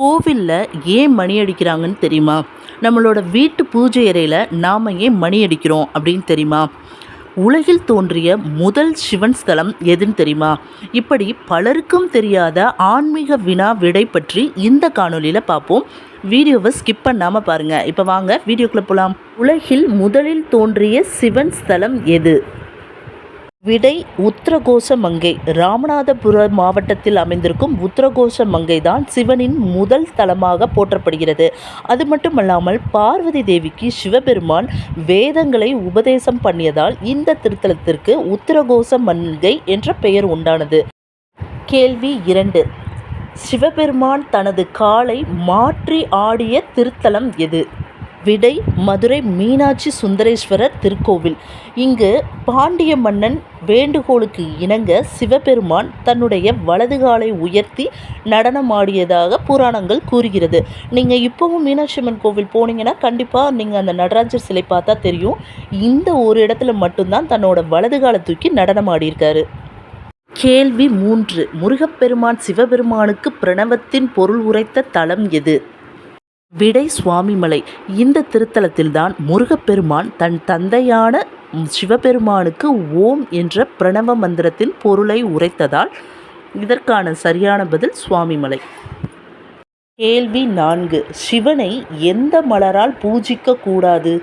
கோவிலில் ஏன் மணி அடிக்கிறாங்கன்னு தெரியுமா? நம்மளோட வீட்டு பூஜை அறையில் நாம் ஏன் மணி அடிக்கிறோம் அப்படின்னு தெரியுமா? உலகில் தோன்றிய முதல் சிவன் ஸ்தலம் எதுன்னு தெரியுமா? இப்படி பலருக்கும் தெரியாத ஆன்மீக வினா விடை பற்றி இந்த காணொலியில் பார்ப்போம். வீடியோவை ஸ்கிப் பண்ணாமல் பாருங்கள். இப்போ வாங்க வீடியோக்குள்ளே போகலாம். உலகில் முதலில் தோன்றிய சிவன் ஸ்தலம் எது? விடை உத்தரகோச மங்கை. ராமநாதபுரம் மாவட்டத்தில் அமைந்திருக்கும் உத்தரகோச மங்கை தான் சிவனின் முதல் தலமாக போற்றப்படுகிறது. அது மட்டுமல்லாமல் பார்வதி தேவிக்கு சிவபெருமான் வேதங்களை உபதேசம் பண்ணியதால் இந்த திருத்தலத்திற்கு உத்தரகோச மங்கை என்ற பெயர் உண்டானது. கேள்வி 2. சிவபெருமான் தனது காலை மாற்றி ஆடிய திருத்தலம் எது? விடை மதுரை மீனாட்சி சுந்தரேஸ்வரர் திருக்கோவில். இங்கு பாண்டிய மன்னன் வேண்டுகோளுக்கு இணங்க சிவபெருமான் தன்னுடைய வலது காலை உயர்த்தி நடனமாடியதாக புராணங்கள் கூறுகிறது. நீங்கள் இப்போவும் மீனாட்சி அம்மன் கோவில் போனீங்கன்னா கண்டிப்பாக நீங்கள் அந்த நடராஜர் சிலை பார்த்தா தெரியும். இந்த ஒரு இடத்துல மட்டும்தான் தன்னோட வலது காலை தூக்கி நடனமாடியிருக்காரு. கேள்வி 3. முருகப்பெருமான் சிவபெருமானுக்கு பிரணவத்தின் பொருள் உரைத்த தலம் எது? விடை சுவாமிமலை. இந்த திருத்தலத்தில்தான் முருகப்பெருமான் தன் தந்தையான சிவபெருமானுக்கு ஓம் என்ற பிரணவ மந்திரத்தின் பொருளை உரைத்ததால் இதற்கான சரியான பதில் சுவாமிமலை. கேள்வி 4. சிவனை எந்த மலரால் பூஜிக்க கூடாது?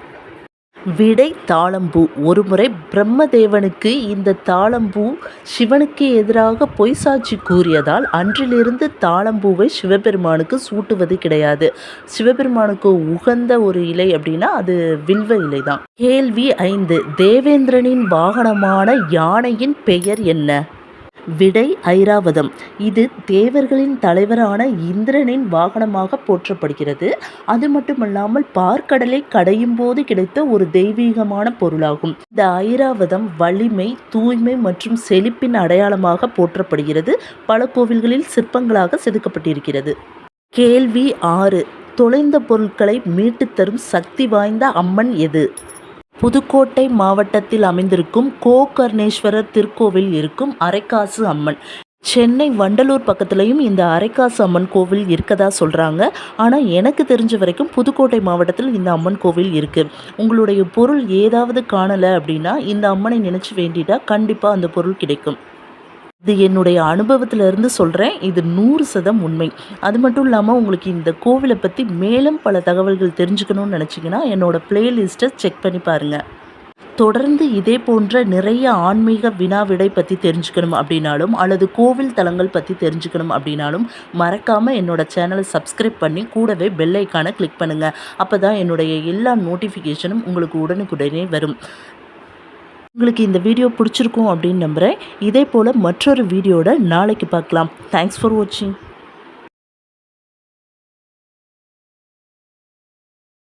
விடை தாளம்பூ. ஒருமுறை பிரம்மதேவனுக்கு இந்த தாளம்பூ சிவனுக்கு எதிராக பொய் சாட்சி கூறியதால் அன்றிலிருந்து தாளம்பூவை சிவபெருமானுக்கு சூட்டுவது கிடையாது. சிவபெருமானுக்கு உகந்த ஒரு இலை அப்படின்னா அது வில்வ இலை தான். கேள்வி 5. தேவேந்திரனின் வாகனமான யானையின் பெயர் என்ன? விடை ஐராவதம். இது தேவர்களின் தலைவரான இந்திரனின் வாகனமாக போற்றப்படுகிறது. அது மட்டுமல்லாமல் பார்க்கடலை கடையும் போது கிடைத்த ஒரு தெய்வீகமான பொருளாகும். இந்த ஐராவதம் வலிமை, தூய்மை மற்றும் செழிப்பின் அடையாளமாக போற்றப்படுகிறது. பல கோவில்களில் சிற்பங்களாக செதுக்கப்பட்டிருக்கிறது. கேள்வி 6. தொலைந்த பொருட்களை மீட்டு தரும் சக்தி வாய்ந்த அம்மன் எது? புதுக்கோட்டை மாவட்டத்தில் அமைந்திருக்கும் கோகர்ணேஸ்வரர் திருக்கோவில் இருக்கும் அரைக்காசு அம்மன். சென்னை வண்டலூர் பக்கத்துலேயும் இந்த அரைக்காசு அம்மன் கோவில் இருக்கதா சொல்கிறாங்க. ஆனால் எனக்கு தெரிஞ்ச வரைக்கும் புதுக்கோட்டை மாவட்டத்தில் இந்த அம்மன் கோவில் இருக்குது. உங்களுடைய பொருள் ஏதாவது காணலை அப்படின்னா இந்த அம்மனை நினச்சி வேண்டிட்டா கண்டிப்பாக அந்த பொருள் கிடைக்கும். இது என்னுடைய அனுபவத்திலிருந்து சொல்கிறேன். இது 100% உண்மை. அது மட்டும் இல்லாமல் உங்களுக்கு இந்த கோவிலை பற்றி மேலும் பல தகவல்கள் தெரிஞ்சுக்கணும்னு நினச்சிங்கன்னா என்னோடய பிளேலிஸ்ட்டை செக் பண்ணி பாருங்கள். தொடர்ந்து இதே போன்ற நிறைய ஆன்மீக வினா விடை பற்றி தெரிஞ்சுக்கணும் அப்படின்னாலும் அல்லது கோவில் தலங்கள் பற்றி தெரிஞ்சுக்கணும் அப்படின்னாலும் மறக்காமல் என்னோடய சேனலை சப்ஸ்கிரைப் பண்ணி கூடவே பெல் ஐக்கானை கிளிக் பண்ணுங்கள். அப்போ தான் என்னுடைய எல்லா நோட்டிஃபிகேஷனும் உங்களுக்கு உடனுக்குடனே வரும். உங்களுக்கு இந்த வீடியோ பிடிச்சிருக்கும் அப்படின்னு நம்புகிறேன். இதே போல் மற்றொரு வீடியோட நாளைக்கு பார்க்கலாம். தேங்க்ஸ் ஃபார் வாட்சிங்.